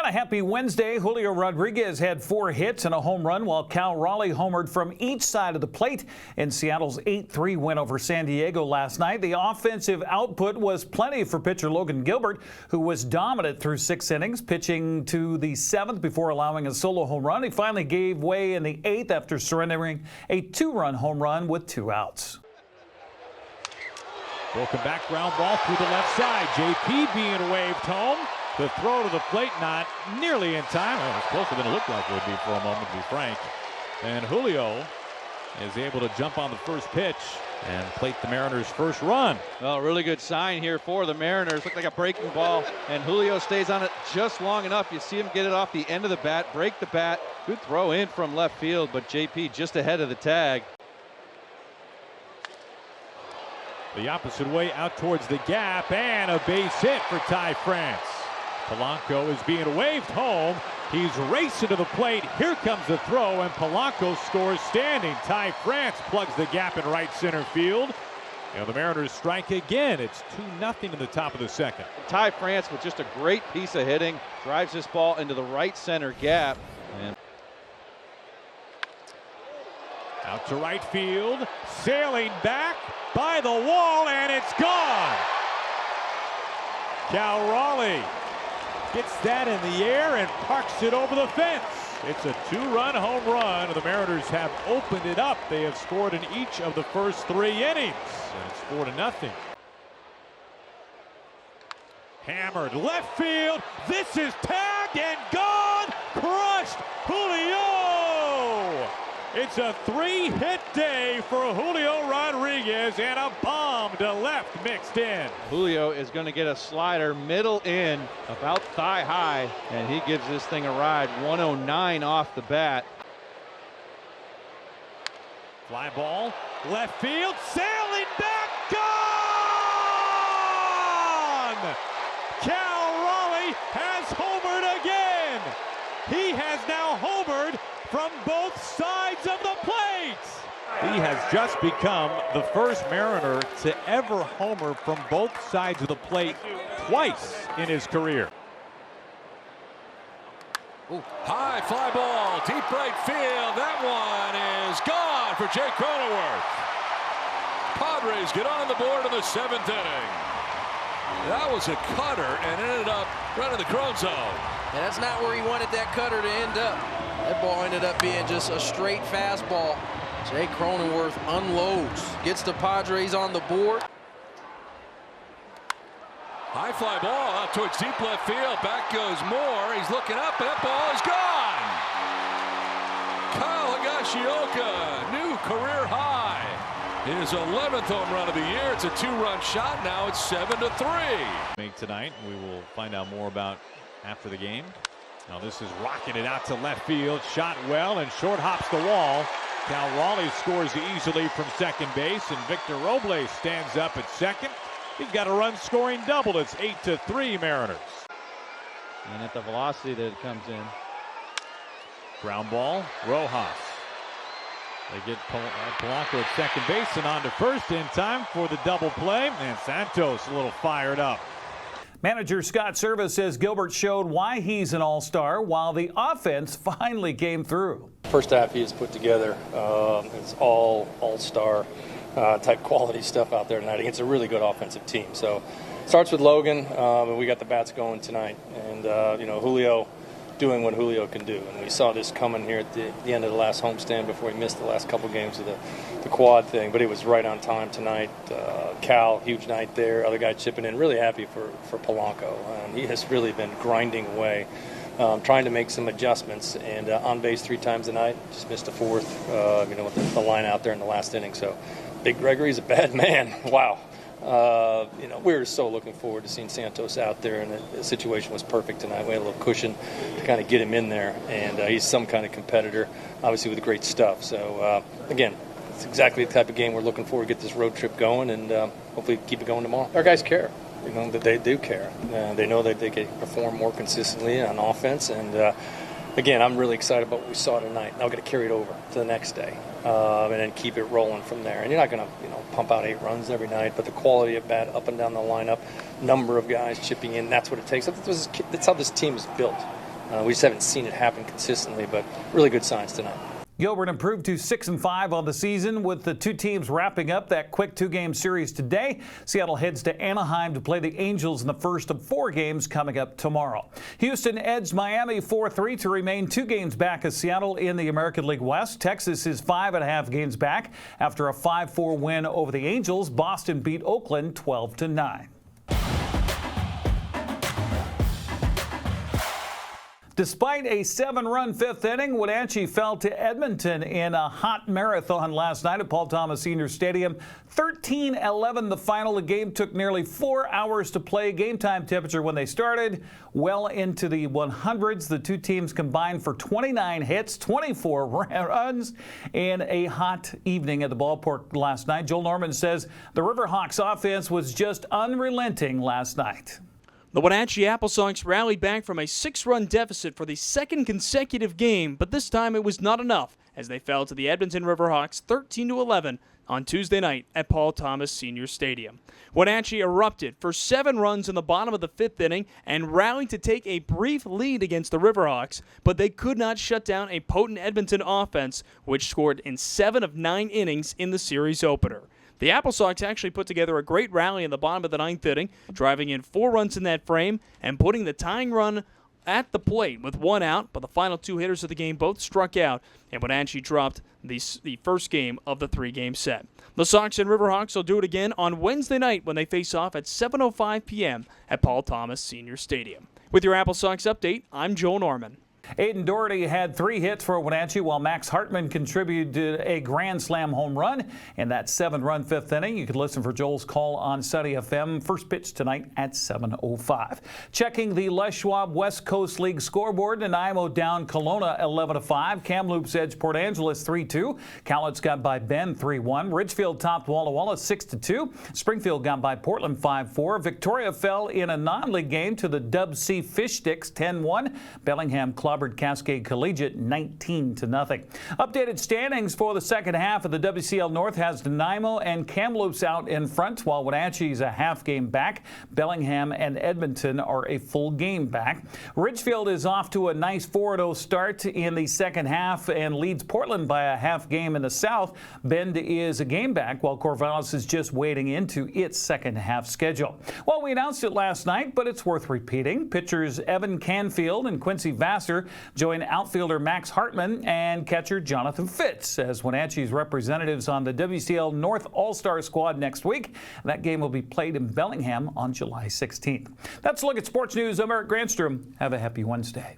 And a happy Wednesday. Julio Rodriguez had 4 hits and a home run, while Raleigh homered from each side of the plate in Seattle's 8-3 win over San Diego last night. The offensive output was plenty for pitcher Logan Gilbert, who was dominant through 6 innings, pitching to the 7th before allowing a solo home run. He finally gave way in the 8th after surrendering a 2-run home run with 2 outs. Broken back ground ball through the left side. JP being waved home. The throw to the plate not nearly in time. Well, it was closer than it looked like it would be for a moment, to be frank. And Julio is able to jump on the first pitch and plate the Mariners' first run. Well, really good sign here for the Mariners. Looked like a breaking ball, and Julio stays on it just long enough. You see him get it off the end of the bat, break the bat. Good throw in from left field, but JP just ahead of the tag. The opposite way out towards the gap, and a base hit for Ty France. Polanco is being waved home. He's racing to the plate. Here comes the throw, and Polanco scores standing. Ty France plugs the gap in right center field. The Mariners strike again. It's 2-0 in the top of the second. Ty France with just a great piece of hitting. Drives this ball into the right center gap. And out to right field. Sailing back by the wall, and it's gone. Raleigh gets that in the air and parks it over the fence. It's a 2-run home run. The Mariners have opened it up. They have scored in each of the first 3 innings, and it's 4-0. Hammered left field. This is tagged and gone. Crushed. Julio. It's a 3-hit day for Julio Rodriguez, and a bomb to left mixed in. Julio is going to get a slider middle in, about thigh high, and he gives this thing a ride. 109 off the bat. Fly ball, left field, sailing back, gone! Raleigh has homered again. He has now homered from both sides of the plate. He has just become the first Mariner to ever homer from both sides of the plate twice in his career. Ooh, high fly ball, deep right field. That one is gone for Jake Cronenworth. Padres get on the board in the 7th inning. That was a cutter and ended up running the Cron zone. And that's not where he wanted that cutter to end up. That ball ended up being just a straight fastball. Jake Cronenworth unloads, gets the Padres on the board. High fly ball out towards deep left field. Back goes Moore. He's looking up, and that ball is gone. Kyle Higashioka, new career high. His 11th home run of the year. It's a 2-run shot. Now it's 7-3. Make tonight. We will find out more about after the game. Now this is rocking it out to left field. Shot well and short hops the wall. Raleigh scores easily from second base, and Victor Robles stands up at second. He's got a run scoring double. It's 8-3 Mariners. And at the velocity that it comes in. Ground ball, Rojas. They get Polanco at second base and on to first in time for the double play. And Santos a little fired up. Manager Scott Service says Gilbert showed why he's an all-star, while the offense finally came through. First half he has put together. It's all-star type quality stuff out there tonight against a really good offensive team. So it starts with Logan, and we got the bats going tonight. And, Julio doing what Julio can do. And we saw this coming here at the end of the last homestand before he missed the last couple games of the quad thing. But it was right on time tonight. Cal, huge night there. Other guy chipping in. Really happy for Polanco. He has really been grinding away, trying to make some adjustments. And on base 3 times tonight. Just missed a 4th, with the line out there in the last inning. So Big Gregory's a bad man. Wow. We were so looking forward to seeing Santos out there, and the situation was perfect tonight. We had a little cushion to kind of get him in there, and he's some kind of competitor, obviously with great stuff. So, again, it's exactly the type of game we're looking for to get this road trip going, and hopefully keep it going tomorrow. Our guys care. That they do care. They know that they can perform more consistently on offense, and again, I'm really excited about what we saw tonight. Now we're going to carry it over to the next day, and then keep it rolling from there. And you're not going to, pump out 8 runs every night, but the quality of bat up and down the lineup, number of guys chipping in, that's what it takes. That's how this team is built. We just haven't seen it happen consistently, but really good signs tonight. Gilbert improved to 6-5 on the season, with the two teams wrapping up that quick 2-game series today. Seattle heads to Anaheim to play the Angels in the first of 4 games coming up tomorrow. Houston edged Miami 4-3 to remain 2 games back of Seattle in the American League West. Texas is 5.5 games back after a 5-4 win over the Angels. Boston beat Oakland 12-9. Despite a 7-run 5th inning, Wenatchee fell to Edmonton in a hot marathon last night at Paul Thomas Senior Stadium. 13-11 the final. The game took nearly 4 hours to play. Game time temperature when they started well into the 100s. The two teams combined for 29 hits, 24 runs in a hot evening at the ballpark last night. Joel Norman says the Riverhawks offense was just unrelenting last night. The Wenatchee Apple Sox rallied back from a 6-run deficit for the second consecutive game, but this time it was not enough as they fell to the Edmonton Riverhawks 13-11 on Tuesday night at Paul Thomas Senior Stadium. Wenatchee erupted for 7 runs in the bottom of the 5th inning and rallied to take a brief lead against the Riverhawks, but they could not shut down a potent Edmonton offense, which scored in 7 of 9 innings in the series opener. The Apple Sox actually put together a great rally in the bottom of the 9th inning, driving in 4 runs in that frame and putting the tying run at the plate with 1 out, but the final 2 hitters of the game both struck out, and Wenatchee dropped the first game of the 3-game set. The Sox and Riverhawks will do it again on Wednesday night when they face off at 7:05 p.m. at Paul Thomas Senior Stadium. With your Apple Sox update, I'm Joel Norman. Aiden Doherty had 3 hits for Wenatchee, while Max Hartman contributed a grand slam home run in that 7-run 5th inning. You can listen for Joel's call on Sunny FM. First pitch tonight at 7:05. Checking the Les Schwab West Coast League scoreboard, Nanaimo down Kelowna 11-5. Kamloops edged Port Angeles 3-2. Cowlitz got by Bend 3-1. Ridgefield topped Walla Walla 6-2. Springfield got by Portland 5-4. Victoria fell in a non-league game to the Dub C Fish Sticks 10-1. Bellingham clobbered Cascade Collegiate 19-0. Updated standings for the second half of the WCL North has Nanaimo and Kamloops out in front, while Wenatchee is a half game back. Bellingham and Edmonton are a full game back. Ridgefield is off to a nice 4-0 start in the second half and leads Portland by a half game in the south. Bend is a game back, while Corvallis is just wading into its second half schedule. Well, we announced it last night, but it's worth repeating. Pitchers Evan Canfield and Quincy Vassar join outfielder Max Hartman and catcher Jonathan Fitz as Wenatchee's representatives on the WCL North All-Star squad next week. That game will be played in Bellingham on July 16th. That's a look at sports news. I'm Eric Granstrom. Have a happy Wednesday.